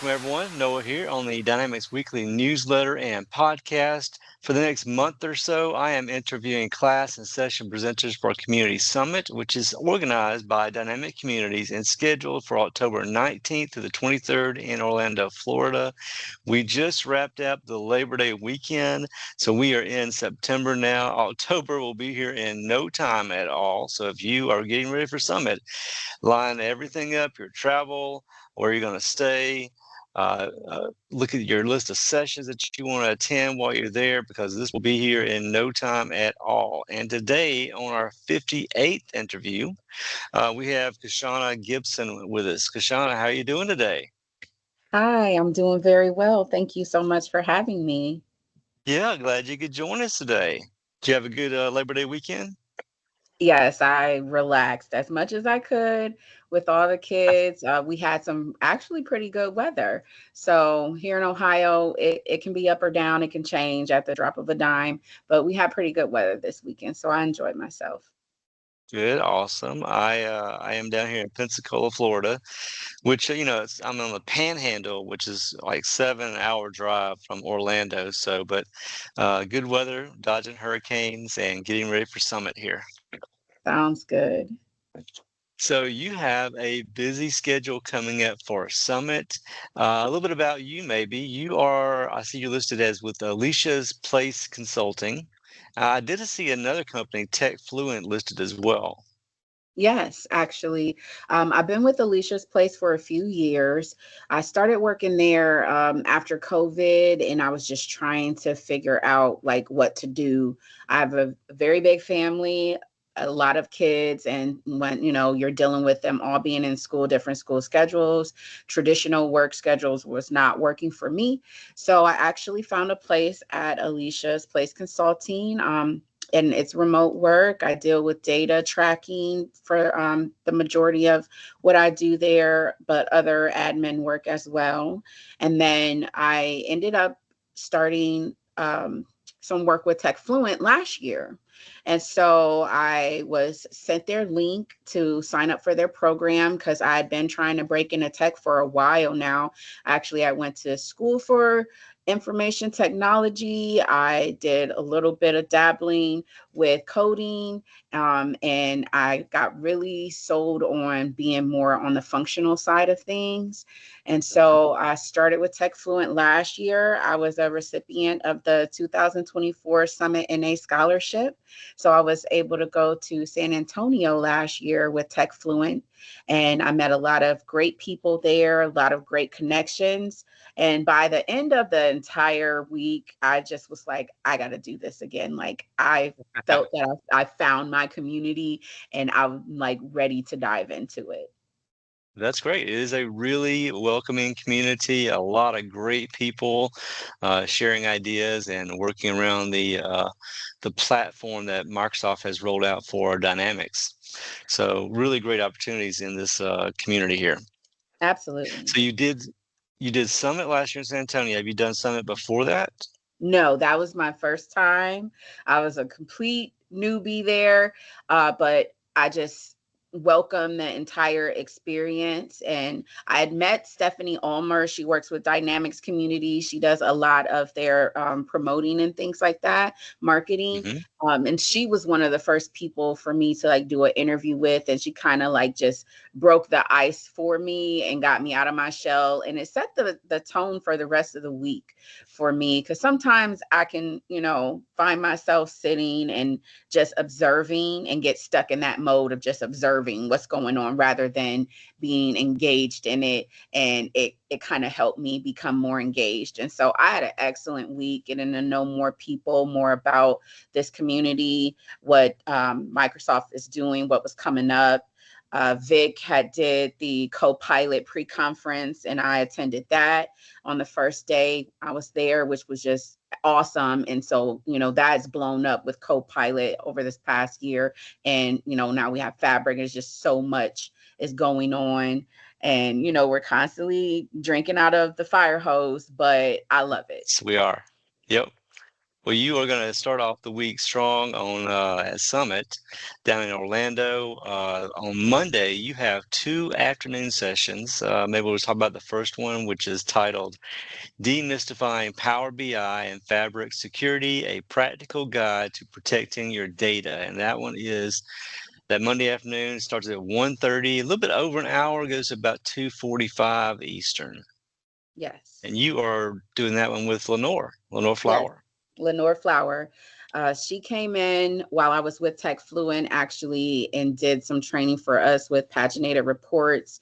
Welcome, everyone. Noah here on the Dynamics Weekly newsletter and podcast. For the next month or so, I am interviewing class and session presenters for Community Summit, which is organized by Dynamic Communities and scheduled for October 19th to the 23rd in Orlando, Florida. We just wrapped up the Labor Day weekend, so we are in September now. October will be here in no time at all. So if you are getting ready for Summit, line everything up, your travel, where you're going to stay. Look at your list of sessions that you want to attend while you're there, because this will be here in no time at all. And today, on our 58th interview, we have Qachauna Gipson with us. Qachauna, how are you doing today? Hi, I'm doing very well. Thank you so much for having me. Yeah, glad you could join us today. Did you have a good Labor Day weekend? Yes, I relaxed as much as I could with all the kids. We had some actually pretty good weather. So here in Ohio, it can be up or down. It can change at the drop of a dime, but we had pretty good weather this weekend. So I enjoyed myself. Good, awesome. I am down here in Pensacola, Florida, which I'm on the Panhandle, which is like 7 hour drive from Orlando. So, but good weather, dodging hurricanes, and getting ready for Summit here. Sounds good. So you have a busy schedule coming up for Summit. A little bit about you, maybe. I see you're listed as with Alicia's Place Consulting. I did see another company, Tech Fluent, listed as well. Yes, actually. I've been with Alicia's Place for a few years. I started working there after COVID, and I was just trying to figure out like what to do. I have a very big family, a lot of kids, and when you're dealing with them all being in school, different school schedules, traditional work schedules was not working for me. So I actually found a place at Alicia's Place Consulting. And it's remote work. I deal with data tracking for the majority of what I do there, but other admin work as well. And then I ended up starting some work with Tech Fluent last year. And so I was sent their link to sign up for their program because I had been trying to break into tech for a while now. Actually, I went to school for information technology. I did a little bit of dabbling with coding, and I got really sold on being more on the functional side of things. And so I started with Tech Fluent last year. I was a recipient of the 2024 SummitNA scholarship. So I was able to go to San Antonio last year with Tech Fluent, and I met a lot of great people there, a lot of great connections. And by the end of the entire week, I just was like, I got to do this again. Like, I felt that I found my community and I'm like ready to dive into it. That's great. It is a really welcoming community, a lot of great people sharing ideas and working around the platform that Microsoft has rolled out for Dynamics. So really great opportunities in this community here. Absolutely. So you did Summit last year in San Antonio. Have you done Summit before that? No, that was my first time. I was a complete newbie there, but I just welcome the entire experience. And I had met Stephanie Ulmer. She works with Dynamics Community. She does a lot of their promoting and things like that, marketing. Hmm. And she was one of the first people for me to like do an interview with. And she kind of like just broke the ice for me and got me out of my shell. And it set the tone for the rest of the week for me, because sometimes I can, find myself sitting and just observing and get stuck in that mode of just observing what's going on rather than being engaged in it. And it kind of helped me become more engaged. And so I had an excellent week, getting to know more people, more about this community, what Microsoft is doing, what was coming up. Vic had did the co-pilot pre-conference, and I attended that on the first day I was there, which was just awesome. And so, that's blown up with co-pilot over this past year. And, now we have Fabric. It's just so much is going on. And, we're constantly drinking out of the fire hose, but I love it. Yes, we are. Yep. Well, you are going to start off the week strong on at Summit down in Orlando. On Monday, you have 2 afternoon sessions. Maybe we'll talk about the first one, which is titled Demystifying Power BI and Fabric Security, a Practical Guide to Protecting Your Data. And that one is that Monday afternoon. Starts at 1:30, a little bit over an hour, goes to about 2:45 Eastern. Yes. And you are doing that one with Lenore Yes. Flowr. Lenore Flowr. She came in while I was with Tech Fluent actually and did some training for us with paginated reports.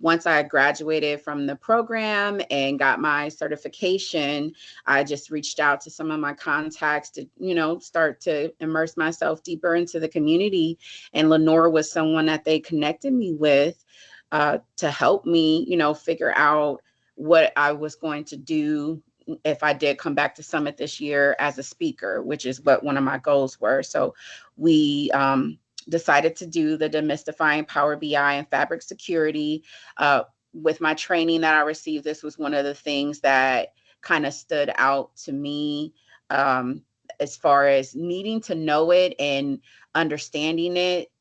Once I graduated from the program and got my certification, I just reached out to some of my contacts to, start to immerse myself deeper into the community. And Lenore was someone that they connected me with to help me, figure out what I was going to do if I did come back to Summit this year as a speaker, which is what one of my goals were. So we decided to do the Demystifying Power BI and Fabric Security. With my training that I received, this was one of the things that kind of stood out to me as far as needing to know it and understanding it,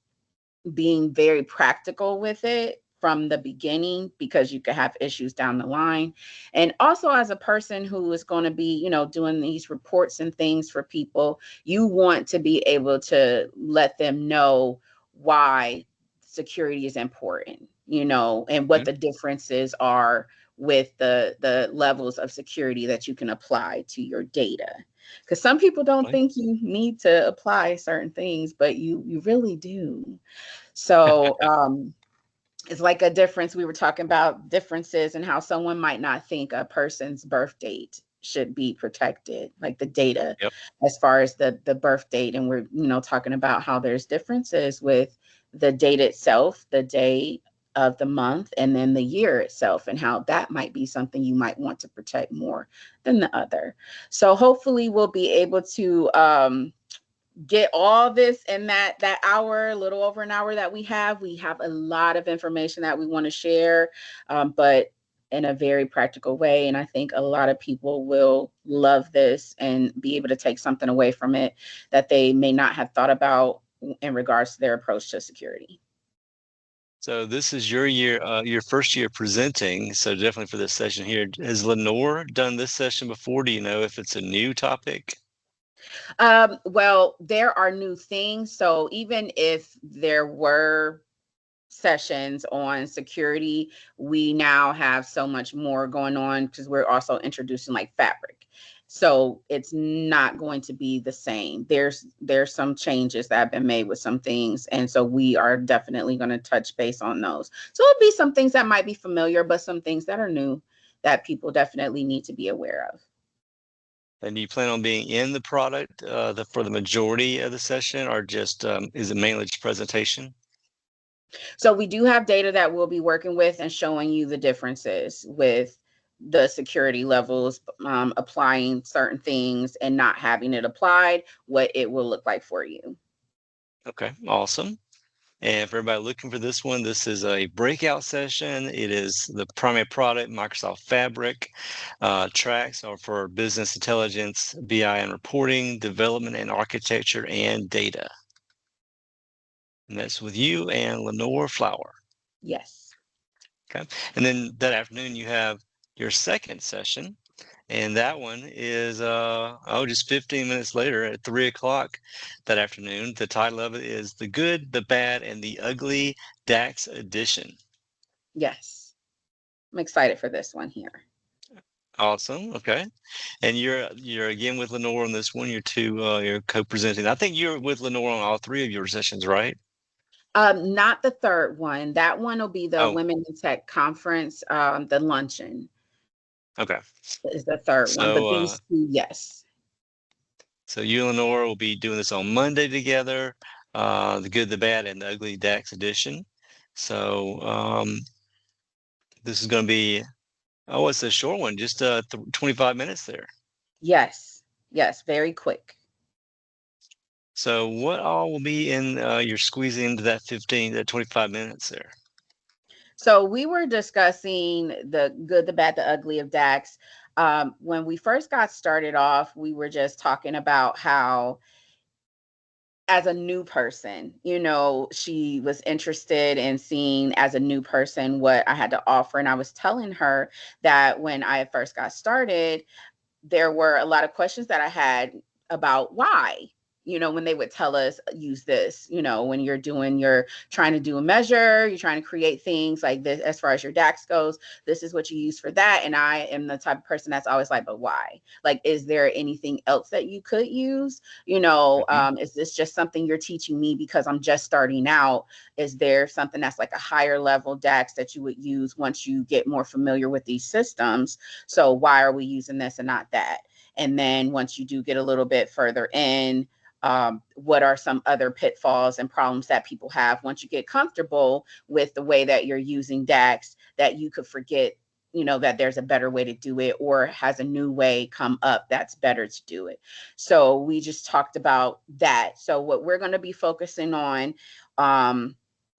being very practical with it from the beginning, because you could have issues down the line. And also as a person who is going to be, doing these reports and things for people, you want to be able to let them know why security is important, and what the differences are with the levels of security that you can apply to your data. Because some people don't think you need to apply certain things, but you really do. So it's like a difference. We were talking about differences and how someone might not think a person's birth date should be protected, like the data Yep. as far as the birth date. And we're, talking about how there's differences with the date itself, the day of the month, and then the year itself, and how that might be something you might want to protect more than the other. So hopefully we'll be able to get all this in that hour, a little over an hour that we have. We have a lot of information that we want to share, but in a very practical way. And I think a lot of people will love this and be able to take something away from it that they may not have thought about in regards to their approach to security. So this is your year, your first year presenting. So definitely for this session here, has Lenore done this session before? Do you know if it's a new topic? Well, there are new things. So even if there were sessions on security, we now have so much more going on because we're also introducing like fabric. So it's not going to be the same. There's some changes that have been made with some things. And so we are definitely going to touch base on those. So it'll be some things that might be familiar, but some things that are new that people definitely need to be aware of. And do you plan on being in the product for the majority of the session, or just is it mainly just presentation? So we do have data that we'll be working with and showing you the differences with the security levels, applying certain things and not having it applied, what it will look like for you. Okay, awesome. And for everybody looking for this one, this is a breakout session. It is the primary product, Microsoft Fabric. Tracks are for business intelligence, BI and reporting, development and architecture, and data. And that's with you and Lenore Flowr. Yes. Okay. And then that afternoon, you have your second session. And that one is just 15 minutes later at 3 o'clock that afternoon. The title of it is The Good, the Bad, and the Ugly DAX Edition. Yes. I'm excited for this one here. Awesome. Okay. And you're again with Lenore on this one. You're co-presenting. I think you're with Lenore on all 3 of your sessions, right? Not the third one. That one will be the Oh, Women in Tech Conference, the Luncheon okay. is the third one. But So these two, yes. so you and Lenore will be doing this on Monday together, The Good, the Bad, and the Ugly DAX Edition. So this is going to be, it's a short one, just 25 minutes there. Yes. Yes. Very quick. So what all will be in you're squeezing into that 25 minutes there? So we were discussing the good, the bad, the ugly of DAX. When we first got started off, we were just talking about how, as a new person, she was interested in seeing as a new person what I had to offer. And I was telling her that when I first got started, there were a lot of questions that I had about why, when they would tell us use this, when you're trying to do a measure, you're trying to create things like this, as far as your DAX goes, this is what you use for that. And I am the type of person that's always like, but why? Like, is there anything else that you could use? Is this just something you're teaching me because I'm just starting out? Is there something that's like a higher level DAX that you would use once you get more familiar with these systems? So why are we using this and not that? And then once you do get a little bit further in, what are some other pitfalls and problems that people have once you get comfortable with the way that you're using DAX, that you could forget, that there's a better way to do it, or has a new way come up that's better to do it. So we just talked about that. So what we're going to be focusing on,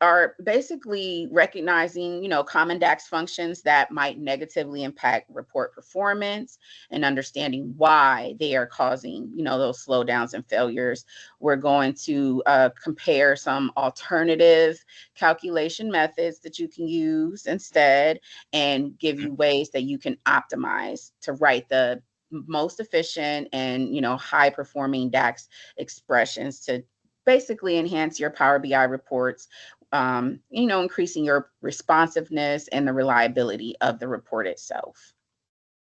are basically recognizing, common DAX functions that might negatively impact report performance, and understanding why they are causing, those slowdowns and failures. We're going to compare some alternative calculation methods that you can use instead, and give you ways that you can optimize to write the most efficient and, high performing DAX expressions to basically enhance your Power BI reports, increasing your responsiveness and the reliability of the report itself.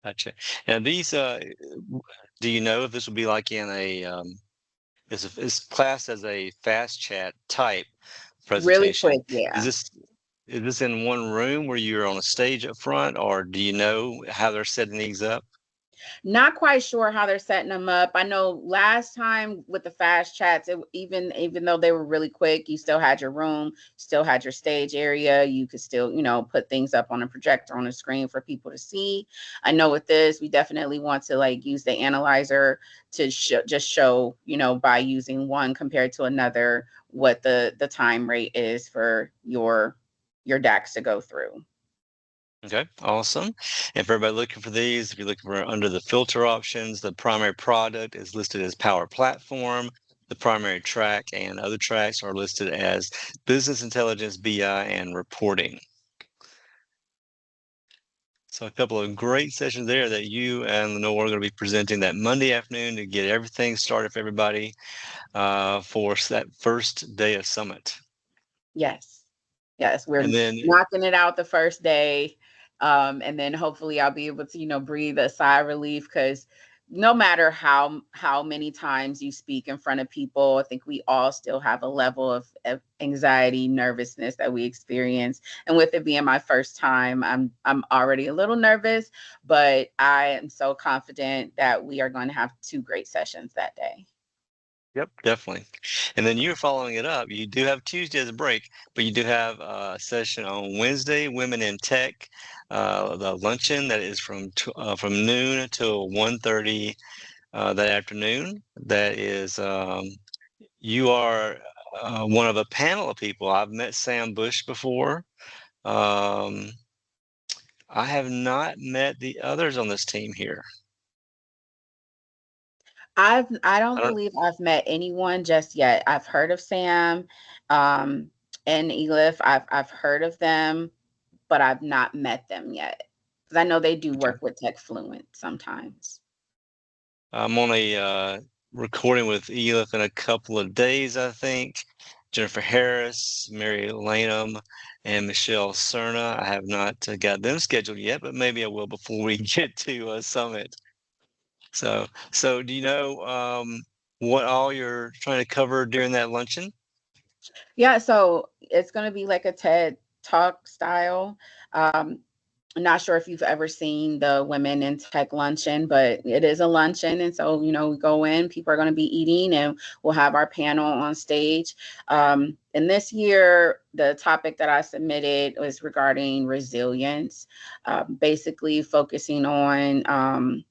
Gotcha. And these, do you know if this will be like in is classed as a fast chat type Really presentation? quick, yeah. Is this in one room where you're on a stage up front, or do you know how they're setting these up? Not quite sure how they're setting them up. I know last time with the fast chats, even though they were really quick, you still had your room, still had your stage area. You could still, put things up on a projector on a screen for people to see. I know with this, we definitely want to like use the analyzer to show, by using one compared to another, what the time rate is for your DAX to go through. Okay, awesome. And for everybody looking for these, if you're looking for under the filter options, the primary product is listed as Power Platform. The primary track and other tracks are listed as Business Intelligence, BI, and Reporting. So a couple of great sessions there that you and Lenore are going to be presenting that Monday afternoon to get everything started for everybody for that first day of Summit. Yes. We're knocking it out the first day. And then hopefully I'll be able to, breathe a sigh of relief, because no matter how many times you speak in front of people, I think we all still have a level of anxiety, nervousness that we experience. And with it being my first time, I'm already a little nervous, but I am so confident that we are going to have 2 great sessions that day. Yep, definitely. And then you're following it up. You do have Tuesday as a break, but you do have a session on Wednesday, Women in Tech, the luncheon that is from noon until 1:30 that afternoon. That is, you are one of a panel of people. I've met Sam Bush before. I have not met the others on this team here. I don't believe I've met anyone just yet. I've heard of Sam, and Elif. I've heard of them, but I've not met them yet, because I know they do work with Tech Fluent sometimes. I'm on a recording with Elif in a couple of days, I think. Jennifer Harris, Mary Lanham, and Michelle Serna. I have not got them scheduled yet, but maybe I will before we get to Summit. So do you know what all you're trying to cover during that luncheon? Yeah, so it's going to be like a TED Talk style. I'm not sure if you've ever seen the Women in Tech luncheon, but it is a luncheon. And so, we go in, people are going to be eating, and we'll have our panel on stage. And this year, the topic that I submitted was regarding resilience, basically focusing on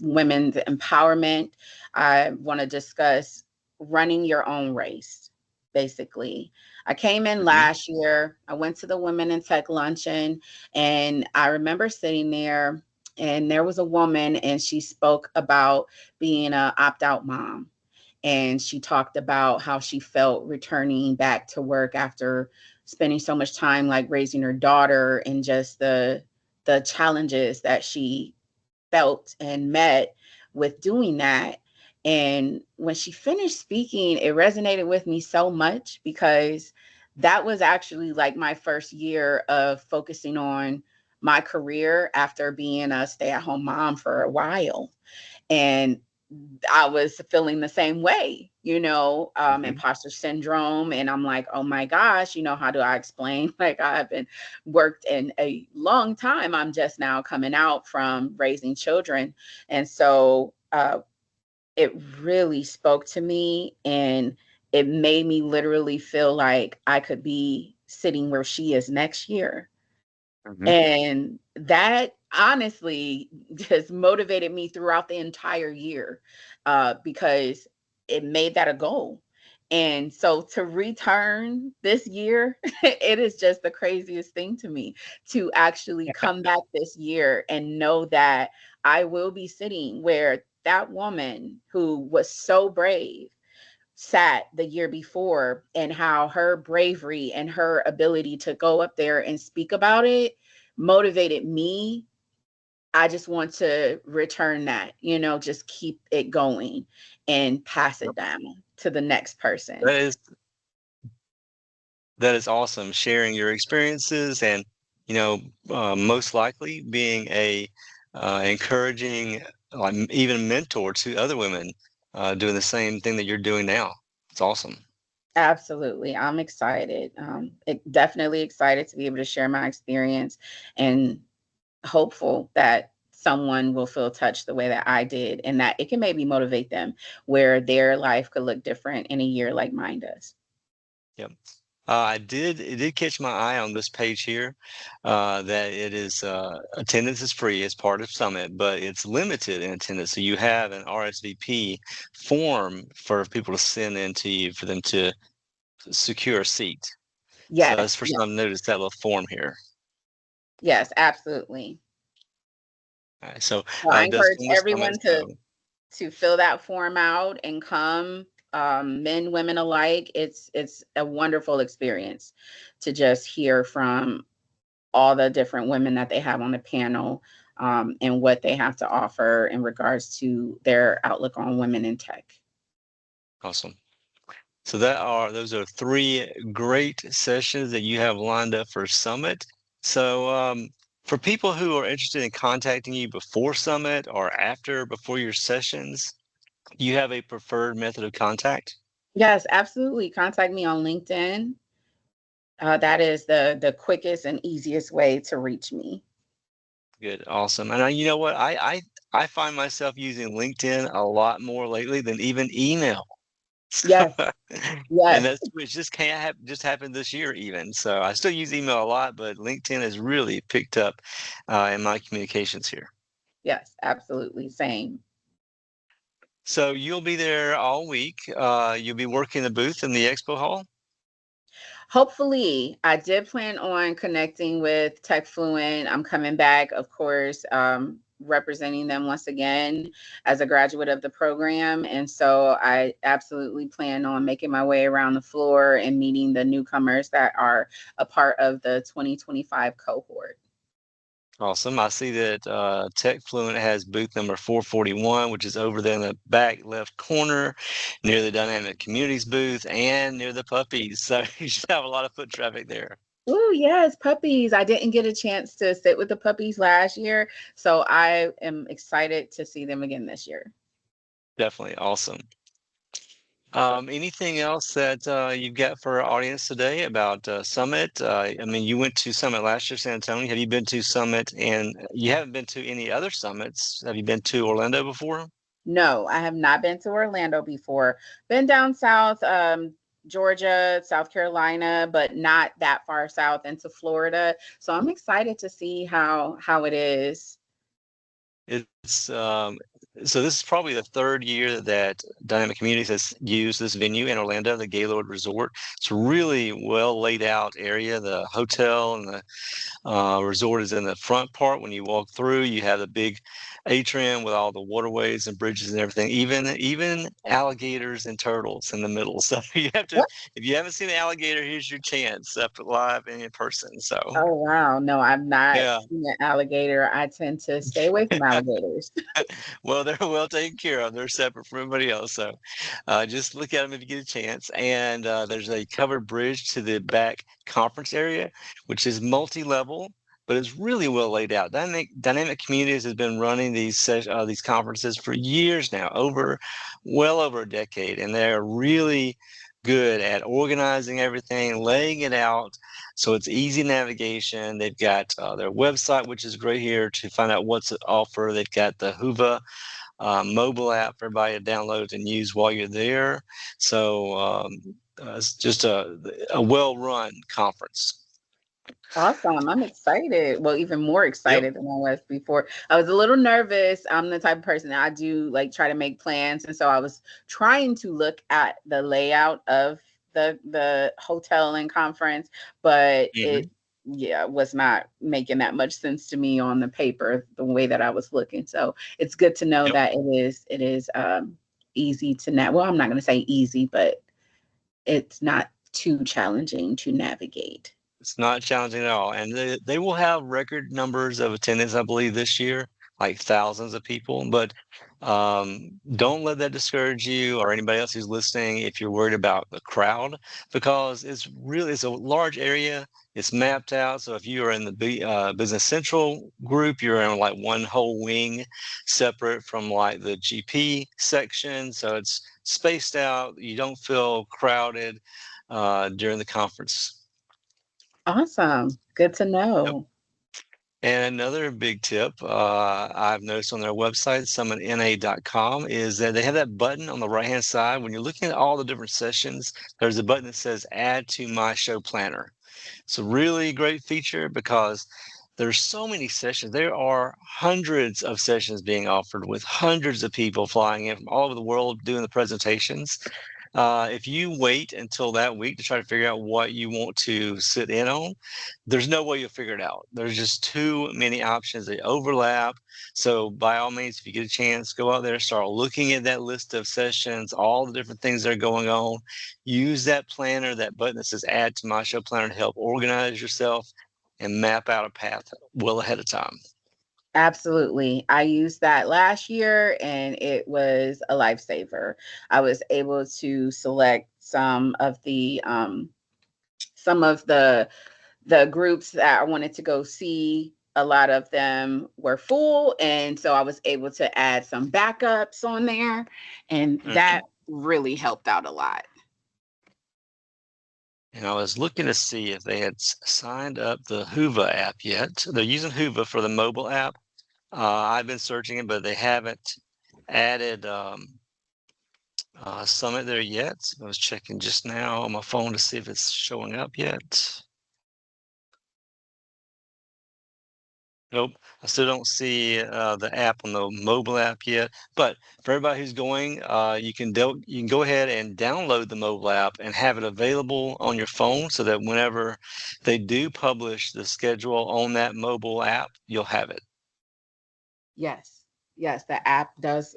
women's empowerment. I want to discuss running your own race, basically. I came in last year. I went to the Women in Tech luncheon, and I remember sitting there, and there was a woman, and she spoke about being a opt-out mom. And she talked about how she felt returning back to work after spending so much time like raising her daughter, and just the challenges that she felt and met with doing that. And when she finished speaking, it resonated with me so much, because that was actually like my first year of focusing on my career after being a stay-at-home mom for a while. And I was feeling the same way, Mhm. imposter syndrome. And I'm like, oh my gosh, how do I explain? Like, I haven't worked in a long time. I'm just now coming out from raising children. And so it really spoke to me, and it made me literally feel like I could be sitting where she is next year. Mhm. And that honestly just motivated me throughout the entire year, because it made that a goal. And so to return this year, it is just the craziest thing to me to actually come back this year and know that I will be sitting where that woman who was so brave sat the year before, and how her bravery and her ability to go up there and speak about it motivated me. I just want to return that, just keep it going and pass Yep. it down to the next person. That is that is awesome, sharing your experiences and, most likely being a encouraging, even mentor to other women doing the same thing that you're doing now. It's awesome. Absolutely. I'm excited. Definitely excited to be able to share my experience, and hopeful that someone will feel touched the way that I did, and that it can maybe motivate them where their life could look different in a year like mine does. Yep. It did catch my eye on this page here, that it is, attendance is free as part of Summit, but it's limited in attendance. So you have an RSVP form for people to send in to you for them to secure a seat. So that's Yes, first yes, time I noticed that little form here. yes, absolutely. All right, so So I it does encourage come with Summit. everyone So to fill that form out and come, men, women alike. It's a wonderful experience to just hear from all the different women that they have on the panel, and what they have to offer in regards to their outlook on women in tech. awesome. So those are three great sessions that you have lined up for Summit. So for people who are interested in contacting you before Summit or before your sessions, do you have a preferred method of contact? Yes, absolutely. Contact me on LinkedIn. That is the quickest and easiest way to reach me. Good, awesome. And you know what? I find myself using LinkedIn a lot more lately than even email. Yes, And yes, that's which just can't hap just happened this year even. So I still use email a lot, but LinkedIn has really picked up in my communications here. yes, absolutely. Same. So you'll be there all week. You'll be working the booth in the expo hall. Hopefully, I did plan on connecting with Tech Fluent. I'm coming back, of course, representing them once again as a graduate of the program. And so I absolutely plan on making my way around the floor and meeting the newcomers that are a part of the 2025 cohort. Awesome. I see that Tech Fluent has booth number 441, which is over there in the back left corner near the Dynamic Communities booth and near the puppies. So you should have a lot of foot traffic there. Oh, yes, puppies. I didn't get a chance to sit with the puppies last year, so I am excited to see them again this year. Definitely awesome. Anything else that you've got for our audience today about Summit? I mean, you went to Summit last year, San Antonio. Have you been to Summit? And you haven't been to any other summits. Have you been to Orlando before? No, I have not been to Orlando before. Been down south, Georgia, South Carolina, but not that far south into Florida. So I'm excited to see how it is. It's So this is probably the third year that Dynamic Communities has used this venue in Orlando, the Gaylord Resort. It's a really well laid out area. The hotel and the resort is in the front part. When you walk through, you have the big atrium with all the waterways and bridges and everything. Even alligators and turtles in the middle. So you have to, What? if you haven't seen an alligator, here's your chance live and in person. So Oh wow. No, I've not yeah. seen an alligator. I tend to stay away from alligators. Well, they're well taken care of. They're separate from everybody else. So just look at them if you get a chance. And there's a covered bridge to the back conference area, which is multi-level, but it's really well laid out. Dynamic Communities has been running these conferences for years now, well over a decade, and they're really good at organizing everything, laying it out so it's easy navigation. They've got their website, which is great here to find out what's offered. They've got the Hoover mobile app for everybody to download and use while you're there. So it's just a well-run conference. Awesome. I'm excited. Well, even more Yep. excited than I was before. I was a little nervous. I'm the type of person that I do like try to make plans. And so I was trying to look at the layout of the hotel and conference, but it Mhm. was not making that much sense to me on the paper the way that I was looking. So it's good to know Yep. that it is easy to well, I'm not going to say easy, but it's not too challenging to navigate. It's not challenging at all. And they will have record numbers of attendance, I believe, this year, like thousands of people. But don't let that discourage you or anybody else who's listening if you're worried about the crowd, because it's a large area. It's mapped out. So if you are in the Business Central group, you're in like one whole wing separate from like the GP section. So it's spaced out. You don't feel crowded during the conference. Awesome. Good to Yep. know. And another big tip I've noticed on their website, SummitNA.com, is that they have that button on the right-hand side. When you're looking at all the different sessions, there's a button that says Add to My Show Planner. It's a really great feature because there's so many sessions. There are hundreds of sessions being offered with hundreds of people flying in from all over the world doing the presentations. If you wait until that week to try to figure out what you want to sit in on, there's no way you'll figure it out. There's just too many options. They overlap. So by all means, if you get a chance, go out there, start looking at that list of sessions, all the different things that are going on. Use that planner, that button that says Add to My Show Planner to help organize yourself and map out a path well ahead of time. Absolutely. I used that last year and it was a lifesaver. I was able to select some of the groups that I wanted to go see. A lot of them were full, and so I was able to add some backups on there, and Mhm. that really helped out a lot. And I was looking to see if they had signed up the Hoover app yet. They're using Hoover for the mobile app. I've been searching it, but they haven't added Summit there yet. I was checking just now on my phone to see if it's showing up yet. Nope, I still don't see the app on the mobile app yet. But for everybody who's going, you can go ahead and download the mobile app and have it available on your phone so that whenever they do publish the schedule on that mobile app, you'll have it. Yes, yes, the app does.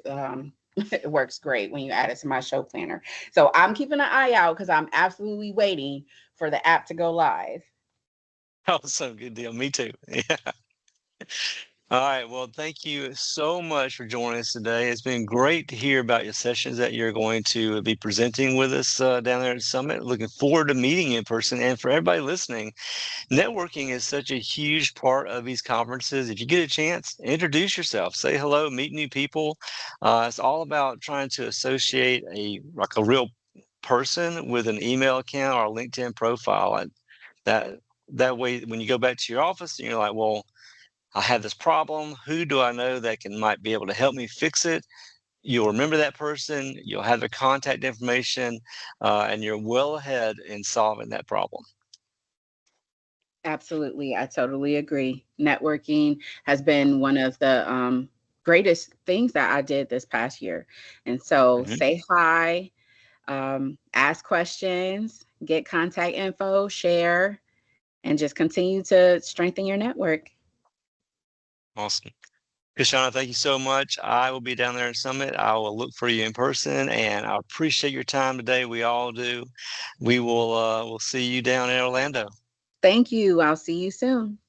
It works great when you add it to my show planner. So I'm keeping an eye out because I'm absolutely waiting for the app to go live. Awesome, good deal. Me too. Yeah. All right. Well, thank you so much for joining us today. It's been great to hear about your sessions that you're going to be presenting with us down there at Summit. Looking forward to meeting you in person. And for everybody listening, networking is such a huge part of these conferences. If you get a chance, introduce yourself, say hello, meet new people. It's all about trying to associate a real person with an email account or a LinkedIn profile. And that way, when you go back to your office and you're like, well, I have this problem. Who do I know that might be able to help me fix it? You'll remember that person. You'll have their contact information, and you're well ahead in solving that problem. Absolutely. I totally agree. Networking has been one of the greatest things that I did this past year. And so Mhm. say hi, ask questions, get contact info, share, and just continue to strengthen your network. Awesome. Qachauna, thank you so much. I will be down there in Summit. I will look for you in person, and I appreciate your time today. We all do. We'll see you down in Orlando. Thank you. I'll see you soon.